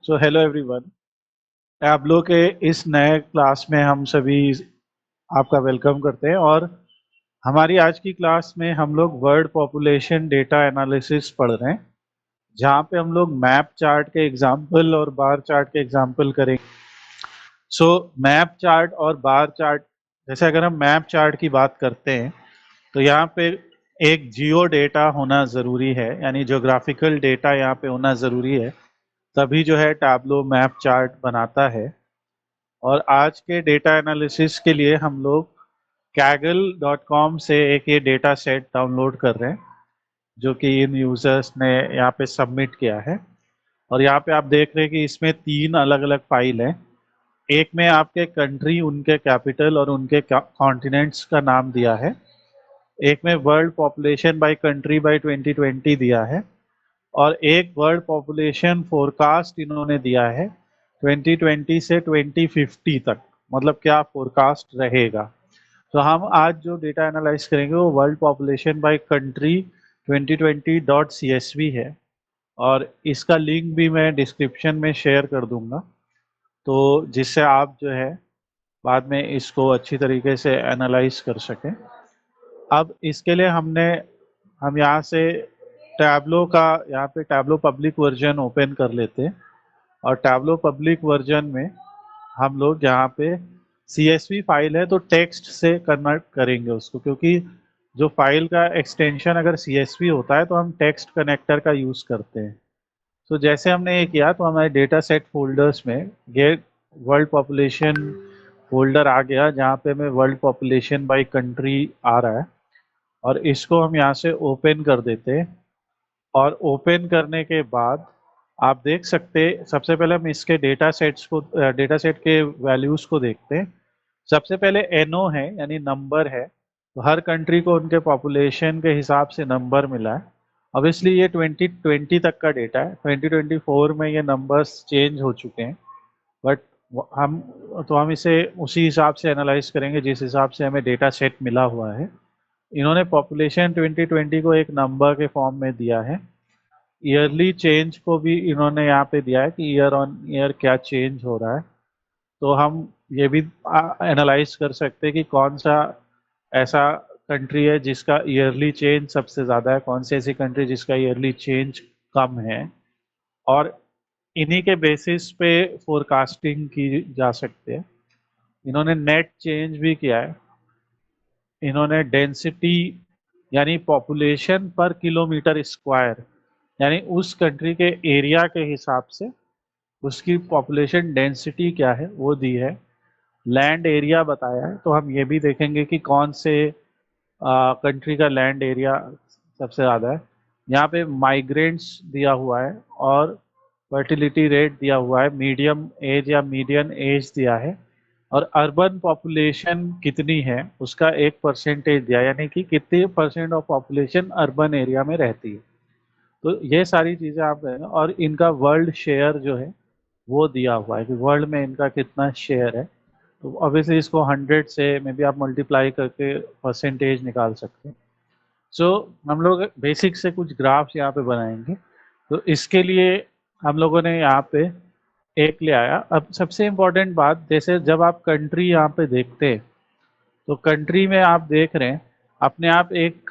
So hello everyone. आप लोग के इस नए क्लास में हम सभी आपका वेलकम करते हैं। और हमारी आज की क्लास में हम लोग वर्ल्ड पॉपुलेशन डेटा एनालिसिस पढ़ रहे हैं, जहाँ पे हम लोग मैप चार्ट के एग्जाम्पल और बार चार्ट के एग्जाम्पल करेंगे। सो मैप चार्ट और बार चार्ट, जैसे अगर हम मैप चार्ट की बात करते हैं तो यहाँ पे एक जियो डेटा होना ज़रूरी है, यानी ज्योग्राफिकल डेटा यहाँ पे होना ज़रूरी है, तभी जो है टैब्लो मैप चार्ट बनाता है। और आज के डेटा एनालिसिस के लिए हम लोग kaggle.com से एक ये डेटा सेट डाउनलोड कर रहे हैं, जो कि इन यूज़र्स ने यहाँ पे सबमिट किया है। और यहाँ पे आप देख रहे हैं कि इसमें 3 अलग अलग फाइल हैं। एक में आपके कंट्री, उनके कैपिटल और उनके कॉन्टिनेंट्स का नाम दिया है। एक में world population by country bye 2020 दिया है, और एक वर्ल्ड पॉपुलेशन फोरकास्ट इन्होंने दिया है 2020 से 2050 तक, मतलब क्या फोरकास्ट रहेगा। तो हम आज जो डेटा एनालाइज करेंगे वो world population by country 2020.csv है, और इसका लिंक भी मैं डिस्क्रिप्शन में शेयर कर दूंगा, तो जिससे आप जो है बाद में इसको अच्छी तरीके से एनालाइज कर सकें। अब इसके लिए हम यहाँ से टैब्लो का, यहाँ पे टैब्लो पब्लिक वर्जन ओपन कर लेते हैं। और टैब्लो पब्लिक वर्जन में हम लोग यहाँ पे CSV फाइल है तो टेक्स्ट से कन्वर्ट करेंगे उसको, क्योंकि जो फाइल का एक्सटेंशन अगर CSV होता है तो हम टेक्स्ट कनेक्टर का यूज़ करते हैं। तो जैसे हमने ये किया तो हमारे डेटा सेट फोल्डर्स में गेट वर्ल्ड पॉपुलेशन फोल्डर आ गया, जहाँ पे हमें वर्ल्ड पॉपुलेशन बाय कंट्री आ रहा है, और इसको हम यहाँ से ओपन कर देते हैं। और ओपन करने के बाद आप देख सकते, सबसे पहले हम इसके डेटा सेट के वैल्यूज़ को देखते हैं। सबसे पहले NO है, यानी नंबर है, तो हर कंट्री को उनके पॉपुलेशन के हिसाब से नंबर मिला है। ऑब्वियसली ये 2020 तक का डेटा है, 2024 में ये नंबर्स चेंज हो चुके हैं, बट हम इसे उसी हिसाब से एनालाइज करेंगे जिस हिसाब से हमें डेटा सेट मिला हुआ है। इन्होंने पॉपुलेशन 2020 को एक नंबर के फॉर्म में दिया है। ईयरली चेंज को भी इन्होंने यहाँ पे दिया है कि ईयर ऑन ईयर क्या चेंज हो रहा है। तो हम ये भी एनालाइज कर सकते हैं कि कौन सा ऐसा कंट्री है जिसका ईयरली चेंज सबसे ज़्यादा है, कौन सी ऐसी कंट्री जिसका ईयरली चेंज कम है, और इन्हीं के बेसिस पे फोरकास्टिंग की जा सकती है। इन्होंने नेट चेंज भी किया है। इन्होंने डेंसिटी, यानी पॉपुलेशन पर किलोमीटर स्क्वायर, यानी उस कंट्री के एरिया के हिसाब से उसकी पॉपुलेशन डेंसिटी क्या है वो दी है। लैंड एरिया बताया है, तो हम ये भी देखेंगे कि कौन से कंट्री का लैंड एरिया सबसे ज़्यादा है। यहाँ पे माइग्रेंट्स दिया हुआ है, और फर्टिलिटी रेट दिया हुआ है, मीडियम एज या मीडियन एज दिया है, और अर्बन पॉपुलेशन कितनी है उसका एक परसेंटेज दिया, यानी कि कितने % ऑफ पॉपुलेशन अर्बन एरिया में रहती है। तो ये सारी चीज़ें आप करेंगे, और इनका वर्ल्ड शेयर जो है वो दिया हुआ है कि वर्ल्ड में इनका कितना शेयर है। तो ऑब्वियसली इसको 100 से मे बी आप मल्टीप्लाई करके परसेंटेज निकाल सकते हैं। सो हम लोग बेसिक से कुछ ग्राफ्स यहाँ पे बनाएंगे। तो इसके लिए हम लोगों ने यहाँ पे एक ले आया। अब सबसे इम्पोर्टेंट बात, जैसे जब आप कंट्री यहाँ पे देखते हैं तो कंट्री में आप देख रहे हैं अपने आप एक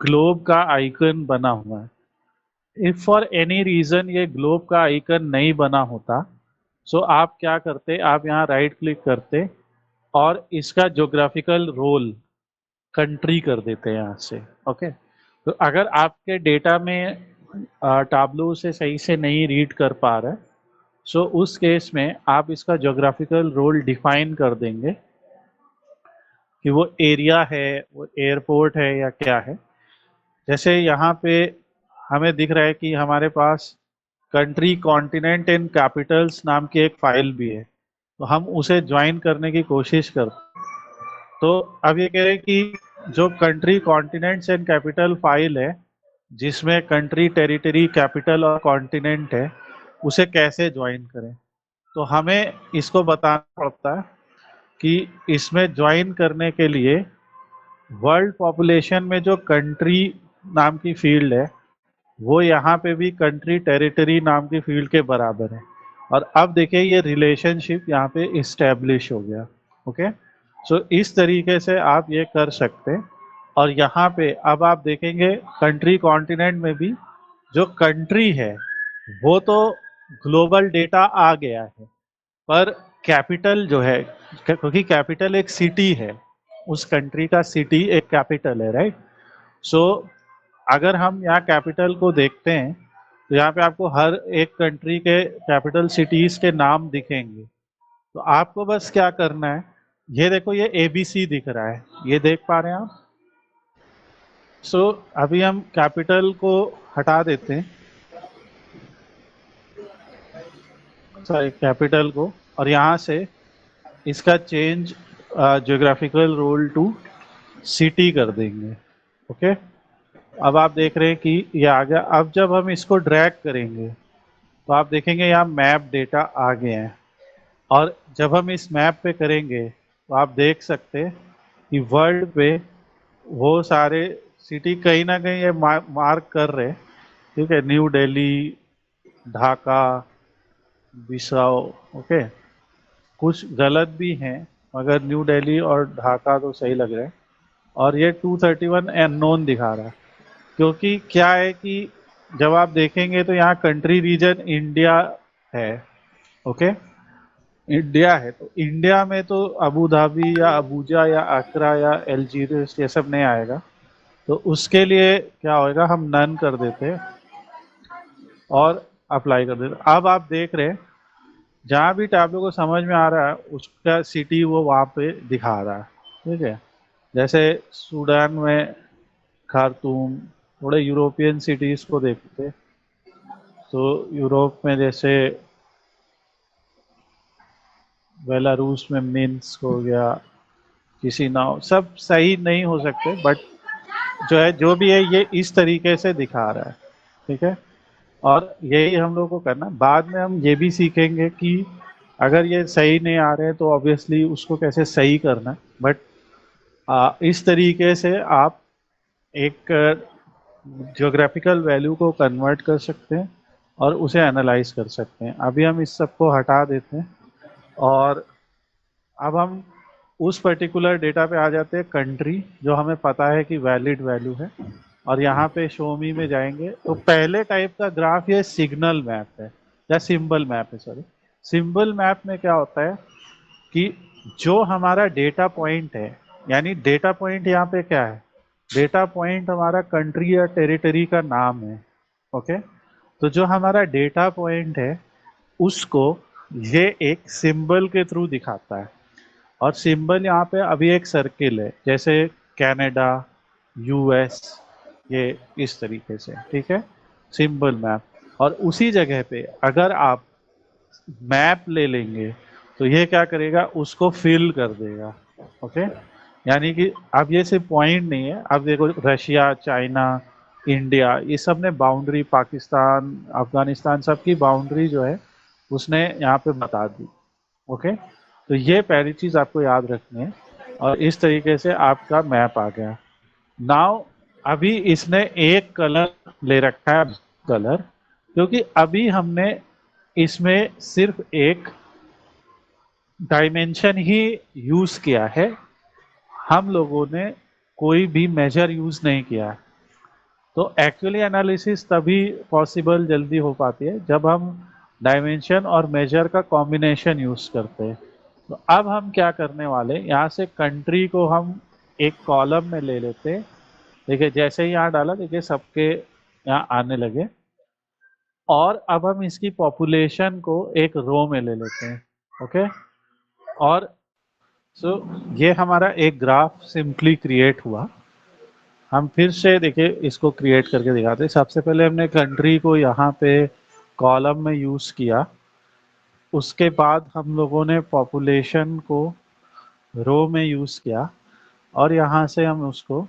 ग्लोब का आइकन बना हुआ है। इफ फॉर एनी रीज़न ये ग्लोब का आइकन नहीं बना होता, सो आप क्या करते, आप यहाँ राइट क्लिक करते और इसका ज्योग्राफिकल रोल कंट्री कर देते हैं यहाँ से। ओके, तो अगर आपके डेटा में टाब्लो से सही से नहीं रीड कर पा रहा है, सो उस केस में आप इसका ज्योग्राफिकल रोल डिफाइन कर देंगे कि वो एरिया है, वो एयरपोर्ट है या क्या है। जैसे यहाँ पे हमें दिख रहा है कि हमारे पास कंट्री, कॉन्टिनेंट एंड कैपिटल्स नाम की एक फाइल भी है, तो हम उसे ज्वाइन करने की कोशिश करते। तो अब ये कह रहे हैं कि जो country, continents and capital file है, जिसमें कंट्री, टेरिटरी, कैपिटल और कॉन्टिनेंट है, उसे कैसे ज्वाइन करें। तो हमें इसको बताना पड़ता है कि इसमें ज्वाइन करने के लिए वर्ल्ड पॉपुलेशन में जो कंट्री नाम की फील्ड है वो यहाँ पे भी कंट्री, टेरिटरी नाम की फील्ड के बराबर है। और अब देखिए ये रिलेशनशिप यहाँ पे इस्टेब्लिश हो गया। ओके, सो इस तरीके से आप ये कर सकते हैं। और यहाँ पे अब आप देखेंगे कंट्री कॉन्टिनेंट में भी जो कंट्री है वो तो ग्लोबल डेटा आ गया है, पर कैपिटल जो है, क्योंकि कैपिटल एक सिटी है, उस कंट्री का सिटी एक कैपिटल है, राइट। सो अगर हम यहाँ कैपिटल को देखते हैं तो यहाँ पे आपको हर एक कंट्री के कैपिटल सिटीज के नाम दिखेंगे। तो आपको बस क्या करना है, ये देखो ये ABC दिख रहा है, ये देख पा रहे हैं आप। सो अभी हम कैपिटल को हटा देते हैं, सॉरी कैपिटल को, और यहाँ से इसका change geographical role to city कर देंगे। ओके, अब आप देख रहे हैं कि ये आ गया। अब जब हम इसको ड्रैग करेंगे तो आप देखेंगे यहाँ मैप डेटा आ गए हैं। और जब हम इस मैप पे करेंगे तो आप देख सकते हैं कि वर्ल्ड पे वो सारे सिटी कहीं ना कहीं ये मार्क कर रहे हैं, ठीक है। New Delhi, Dhaka, बिसाओ, okay. कुछ गलत भी हैं मगर न्यू दिल्ली और ढाका तो सही लग रहे हैं। और ये 231 अननोन दिखा रहा है, क्योंकि क्या है कि जब आप देखेंगे तो यहाँ कंट्री रीजन इंडिया है। ओके, इंडिया है, तो इंडिया में तो अबू धाबी या अबूजा या अकरा या अल्जीरियस ये सब नहीं आएगा। तो उसके लिए क्या होएगा, हम नन कर देते हैं और अप्लाई कर देते। अब आप देख रहे हैं जहाँ भी टैबलो को समझ में आ रहा है उसका सिटी वो वहाँ पे दिखा रहा है, ठीक है। जैसे सूडान में खार्तूम, थोड़े यूरोपियन सिटीज को देखते तो यूरोप में जैसे बेलारूस में मिन्स्क हो गया, चिसिनाउ, सब सही नहीं हो सकते, बट जो है जो भी है ये इस तरीके से दिखा रहा है, ठीक है। और यही हम लोग को करना। बाद में हम ये भी सीखेंगे कि अगर ये सही नहीं आ रहे हैं तो ऑब्वियसली उसको कैसे सही करना है। बट इस तरीके से आप एक ज्योग्राफिकल वैल्यू को कन्वर्ट कर सकते हैं और उसे एनालाइज कर सकते हैं। अभी हम इस सब को हटा देते हैं और अब हम उस पर्टिकुलर डेटा पे आ जाते हैं कंट्री जो हमें पता है कि वैलिड वैल्यू है। और यहाँ पे शो मी में जाएंगे तो पहले टाइप का ग्राफ ये सिग्नल मैप है या सिंबल मैप है, सॉरी। सिंबल मैप में क्या होता है कि जो हमारा डेटा पॉइंट है, यानी डेटा पॉइंट यहाँ पे क्या है, डेटा पॉइंट हमारा कंट्री या टेरिटरी का नाम है। ओके, तो जो हमारा डेटा पॉइंट है उसको ये एक सिंबल के थ्रू दिखाता है। और सिंबल यहाँ पे अभी एक सर्किल है, जैसे कनाडा, US, ये इस तरीके से, ठीक है, सिंबल मैप। और उसी जगह पे अगर आप मैप ले लेंगे तो ये क्या करेगा, उसको फिल कर देगा। ओके, यानी कि अब ये सिर्फ पॉइंट नहीं है। अब देखो रशिया, चाइना, इंडिया, ये सब ने बाउंड्री, पाकिस्तान, अफगानिस्तान, सबकी बाउंड्री जो है उसने यहाँ पे बता दी। ओके, तो ये पहली चीज आपको याद रखनी है। और इस तरीके से आपका मैप आ गया। नाउ अभी इसने एक कलर ले रखा है, कलर, क्योंकि अभी हमने इसमें सिर्फ एक डायमेंशन ही यूज किया है, हम लोगों ने कोई भी मेजर यूज नहीं किया है। तो एक्चुअली एनालिसिस तभी पॉसिबल जल्दी हो पाती है जब हम डायमेंशन और मेजर का कॉम्बिनेशन यूज करते हैं। तो अब हम क्या करने वाले, यहाँ से कंट्री को हम एक कॉलम में ले लेते हैं। देखिए जैसे ही यहाँ डाला, देखिए सबके यहाँ आने लगे। और अब हम इसकी पॉपुलेशन को एक रो में ले लेते हैं। ओके, और सो ये हमारा एक ग्राफ सिंपली क्रिएट हुआ। हम फिर से देखिए इसको क्रिएट करके दिखाते हैं। सबसे पहले हमने कंट्री को यहाँ पे कॉलम में यूज़ किया, उसके बाद हम लोगों ने पॉपुलेशन को रो में यूज़ किया, और यहाँ से हम उसको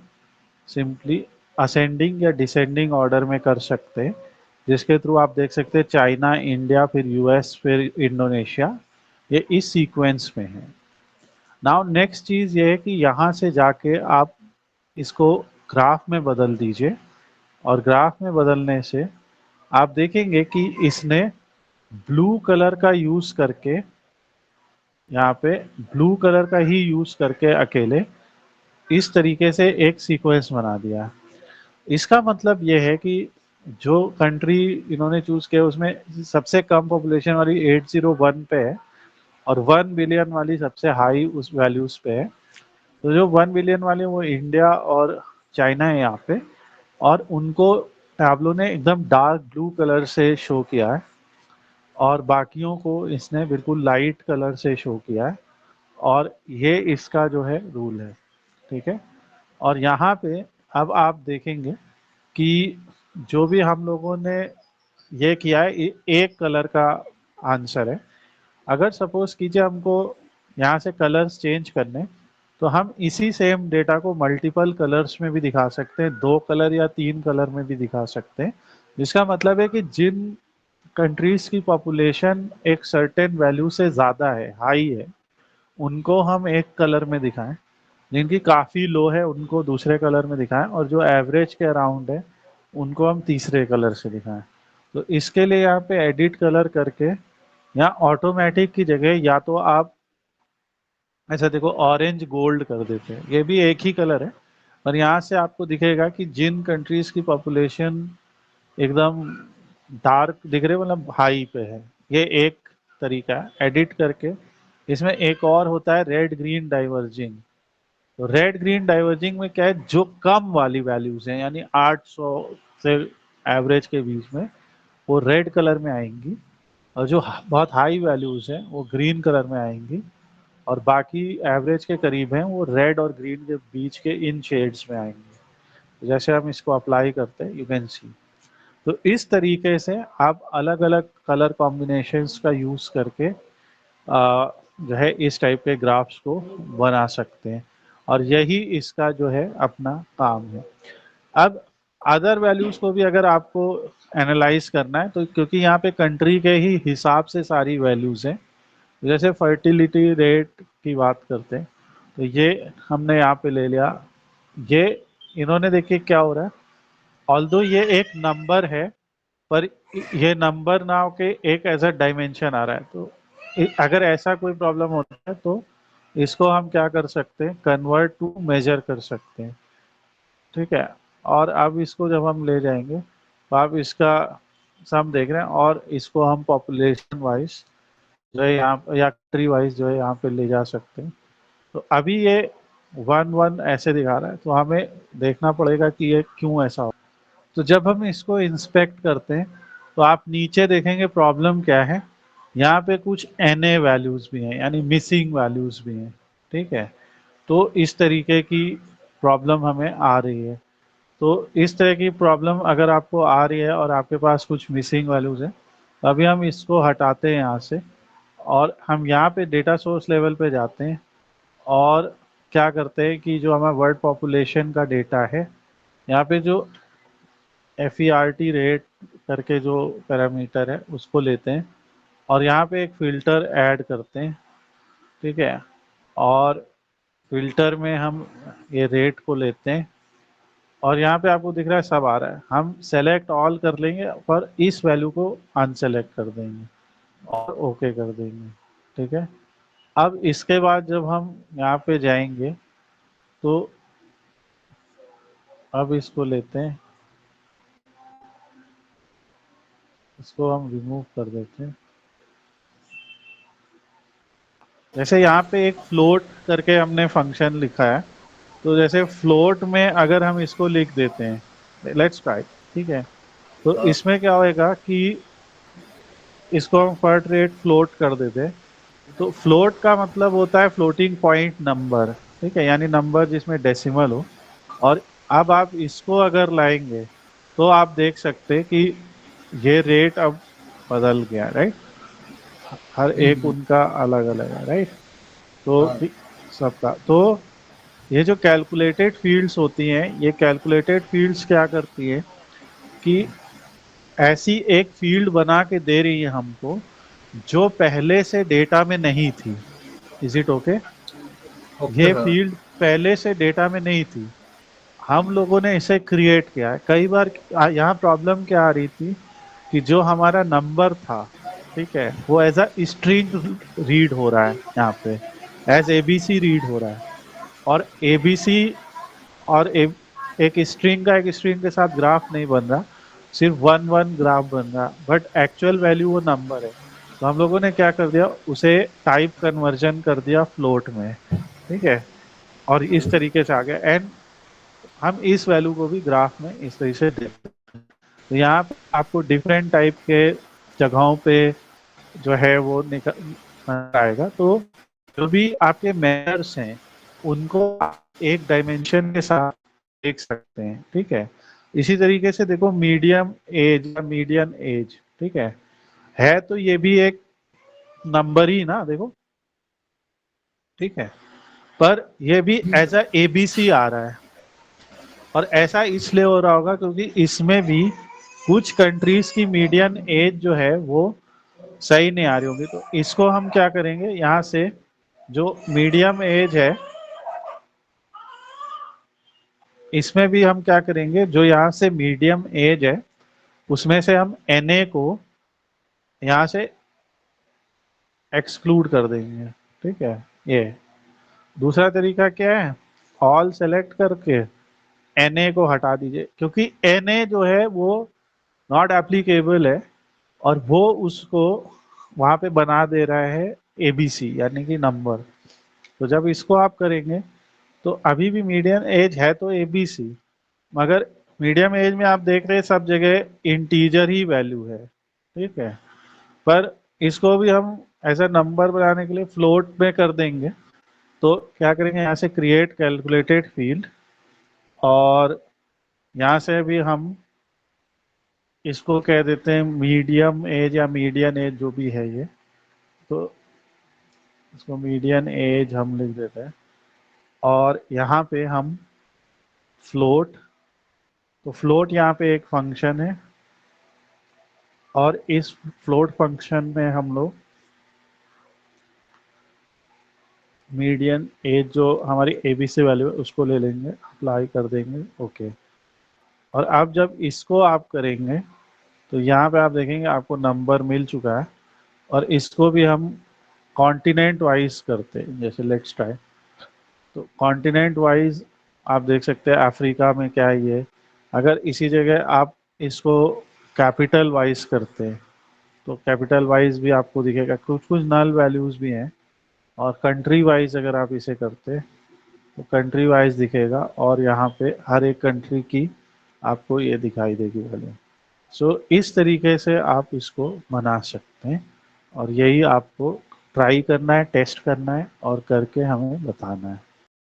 सिंपली असेंडिंग या डिसेंडिंग ऑर्डर में कर सकते हैं, जिसके थ्रू आप देख सकते हैं चाइना, इंडिया, फिर US, फिर इंडोनेशिया, ये इस सीक्वेंस में है। नाउ नेक्स्ट चीज़ ये है कि यहाँ से जाके आप इसको ग्राफ में बदल दीजिए, और ग्राफ में बदलने से आप देखेंगे कि इसने ब्लू कलर का यूज करके, यहाँ पे ब्लू कलर का ही यूज करके अकेले इस तरीके से एक सीक्वेंस बना दिया। इसका मतलब ये है कि जो कंट्री इन्होंने चूज किया उसमें सबसे कम पॉपुलेशन वाली 801 पे है और 1 बिलियन वाली सबसे हाई उस वैल्यूज पे है। तो जो 1 बिलियन वाले वो इंडिया और चाइना है यहाँ पे, और उनको टैब्लो ने एकदम डार्क ब्लू कलर से शो किया है और बाकियों को इसने बिल्कुल लाइट कलर से शो किया है। और ये इसका जो है रूल है, ठीक है। और यहाँ पे अब आप देखेंगे कि जो भी हम लोगों ने ये किया है एक कलर का आंसर है। अगर सपोज कीजिए हमको यहाँ से कलर्स चेंज करने, तो हम इसी सेम डेटा को मल्टीपल कलर्स में भी दिखा सकते हैं, 2 कलर या 3 कलर में भी दिखा सकते हैं। जिसका मतलब है कि जिन कंट्रीज की पॉपुलेशन एक सर्टेन वैल्यू से ज़्यादा है, हाई है, उनको हम एक कलर में दिखाएं, जिनकी काफ़ी लो है उनको दूसरे कलर में दिखाएं, और जो एवरेज के अराउंड है उनको हम तीसरे कलर से दिखाएं। तो इसके लिए यहाँ पे एडिट कलर करके, यहाँ ऑटोमेटिक की जगह या तो आप ऐसा देखो ऑरेंज गोल्ड कर देते हैं, ये भी एक ही कलर है, और यहाँ से आपको दिखेगा कि जिन कंट्रीज की पॉपुलेशन एकदम डार्क दिख रहे मतलब हाई पे है, ये एक तरीका है एडिट करके। इसमें एक और होता है रेड ग्रीन डाइवर्जिंग। तो रेड ग्रीन डाइवर्जिंग में क्या है, जो कम वाली वैल्यूज हैं यानी 800 से एवरेज के बीच में, वो रेड कलर में आएंगी, और जो बहुत हाई वैल्यूज हैं वो ग्रीन कलर में आएंगी, और बाकी एवरेज के करीब हैं वो रेड और ग्रीन के बीच के इन शेड्स में आएंगे। तो जैसे हम इसको अप्लाई करते हैं, यू कैन सी। तो इस तरीके से आप अलग अलग कलर कॉम्बिनेशंस का यूज करके जो है इस टाइप के ग्राफ्स को बना सकते हैं, और यही इसका जो है अपना काम है। अब अदर वैल्यूज को भी अगर आपको एनालाइज करना है, तो क्योंकि यहाँ पे कंट्री के ही हिसाब से सारी वैल्यूज हैं, जैसे फर्टिलिटी रेट की बात करते हैं, तो ये हमने यहाँ पे ले लिया। ये इन्होंने देखिए क्या हो रहा है, ऑल्दो ये एक नंबर है, पर ये नंबर ना के एक ऐसा डायमेंशन आ रहा है। तो अगर ऐसा कोई प्रॉब्लम होता है तो इसको हम क्या कर सकते हैं, कन्वर्ट टू मेजर कर सकते हैं, ठीक है। और अब इसको जब हम ले जाएंगे तो आप इसका सम देख रहे हैं, और इसको हम पॉपुलेशन वाइज जो है यहाँ या कंट्री वाइज जो है यहाँ पे ले जा सकते हैं। तो अभी ये 1 1 ऐसे दिखा रहा है, तो हमें देखना पड़ेगा कि ये क्यों ऐसा हो। तो जब हम इसको इंस्पेक्ट करते हैं तो आप नीचे देखेंगे प्रॉब्लम क्या है, यहाँ पे कुछ NA वैल्यूज भी हैं यानी मिसिंग वैल्यूज भी हैं, ठीक है। तो इस तरीके की प्रॉब्लम हमें आ रही है। तो इस तरह की प्रॉब्लम अगर आपको आ रही है और आपके पास कुछ मिसिंग वैल्यूज हैं, तो अभी हम इसको हटाते हैं यहाँ से, और हम यहाँ पे डेटा सोर्स लेवल पे जाते हैं, और क्या करते हैं कि जो हमारा वर्ल्ड पॉपुलेशन का डेटा है, यहाँ पे जो FERT रेट करके जो पैरामीटर है उसको लेते हैं, और यहाँ पे एक फ़िल्टर ऐड करते हैं, ठीक है। और फिल्टर में हम ये रेट को लेते हैं, और यहाँ पे आपको दिख रहा है सब आ रहा है, हम सेलेक्ट ऑल कर लेंगे पर इस वैल्यू को अनसेलेक्ट कर देंगे और ओके कर देंगे, ठीक है। अब इसके बाद जब हम यहाँ पे जाएंगे तो अब इसको लेते हैं, इसको हम रिमूव कर देते हैं। जैसे यहाँ पे एक फ्लोट करके हमने फंक्शन लिखा है, तो जैसे फ्लोट में अगर हम इसको लिख देते हैं, लेट्स ट्राई, ठीक है। तो इसमें क्या होएगा कि इसको हम फर्ट रेट फ्लोट कर देते हैं। तो फ्लोट का मतलब होता है फ्लोटिंग पॉइंट नंबर, ठीक है, यानी नंबर जिसमें डेसिमल हो। और अब आप इसको अगर लाएंगे तो आप देख सकते हैं कि ये रेट अब बदल गया, राइट। हर एक उनका अलग अलग है, राइट। तो सबका तो ये जो कैलकुलेटेड फील्ड्स होती हैं, ये कैलकुलेटेड फील्ड्स क्या करती है कि ऐसी एक फील्ड बना के दे रही है हमको जो पहले से डेटा में नहीं थी। Is it okay? ये फील्ड पहले से डेटा में नहीं थी, हम लोगों ने इसे क्रिएट किया है। कई बार यहाँ प्रॉब्लम क्या आ रही थी कि जो हमारा नंबर था ठीक है, वो एज अ स्ट्रिंग रीड हो रहा है यहाँ पे, एज एबीसी रीड हो रहा है। और एबीसी और एक स्ट्रिंग का एक स्ट्रिंग के साथ ग्राफ नहीं बन रहा, सिर्फ वन वन ग्राफ बन रहा, बट एक्चुअल वैल्यू वो नंबर है। तो हम लोगों ने क्या कर दिया, उसे टाइप कन्वर्जन कर दिया फ्लोट में, ठीक है, और इस तरीके से आ गया। एंड हम इस वैल्यू को भी ग्राफ में इस तरीके से देखते हैं। तो यहाँ पे आपको डिफरेंट टाइप के जगहों पे जो है वो निकल आएगा। तो जो भी आपके मेजर्स हैं उनको आप एक डायमेंशन के साथ देख सकते हैं, ठीक है। इसी तरीके से देखो मीडियम एज या मीडियन एज, ठीक है तो ये भी एक नंबर ही ना, देखो, ठीक है, पर ये भी एज अ एबीसी आ रहा है। और ऐसा इसलिए हो रहा होगा क्योंकि इसमें भी कुछ कंट्रीज की मीडियन एज जो है वो सही नहीं आ रही होगी। तो इसको हम क्या करेंगे, यहाँ से जो मीडियम एज है इसमें भी हम क्या करेंगे, जो यहाँ से मीडियम एज है उसमें से हम एनए को यहाँ से एक्सक्लूड कर देंगे, ठीक है। ये दूसरा तरीका क्या है, ऑल सेलेक्ट करके एनए को हटा दीजिए, क्योंकि एनए जो है वो नॉट एप्लीकेबल है और वो उसको वहां पे बना दे रहा है एबीसी यानी कि नंबर। तो जब इसको आप करेंगे तो अभी भी मीडियम एज है तो एबीसी, मगर मीडियम एज में आप देख रहे हैं सब जगह इंटीजर ही वैल्यू है, ठीक है। पर इसको भी हम ऐसा नंबर बनाने के लिए फ्लोट में कर देंगे। तो क्या करेंगे, यहाँ से क्रिएट कैलकुलेटेड फील्ड, और यहाँ से भी हम इसको कह देते हैं मीडियम एज या मीडियन एज जो भी है ये। तो इसको मीडियन एज हम लिख देते हैं, और यहाँ पे हम फ्लोट, तो फ्लोट यहाँ पे एक फंक्शन है, और इस फ्लोट फंक्शन में हम लोग मीडियन एज जो हमारी एबीसी वैल्यू है उसको ले लेंगे, अप्लाई कर देंगे, ओके। और अब जब इसको आप करेंगे तो यहाँ पे आप देखेंगे आपको नंबर मिल चुका है। और इसको भी हम कॉन्टिनेंट वाइज करते हैं, जैसे लेट्स ट्राई। तो कॉन्टिनेंट वाइज आप देख सकते हैं अफ्रीका में क्या है ये। अगर इसी जगह आप इसको कैपिटल वाइज करते हैं तो कैपिटल वाइज भी आपको दिखेगा, कुछ कुछ नल वैल्यूज भी हैं। और कंट्री वाइज अगर आप इसे करते हैं तो कंट्री वाइज दिखेगा, और यहाँ पे हर एक कंट्री की आपको ये दिखाई देगी वैल्यू। सो इस तरीके से आप इसको बना सकते हैं, और यही आपको ट्राई करना है, टेस्ट करना है और करके हमें बताना है।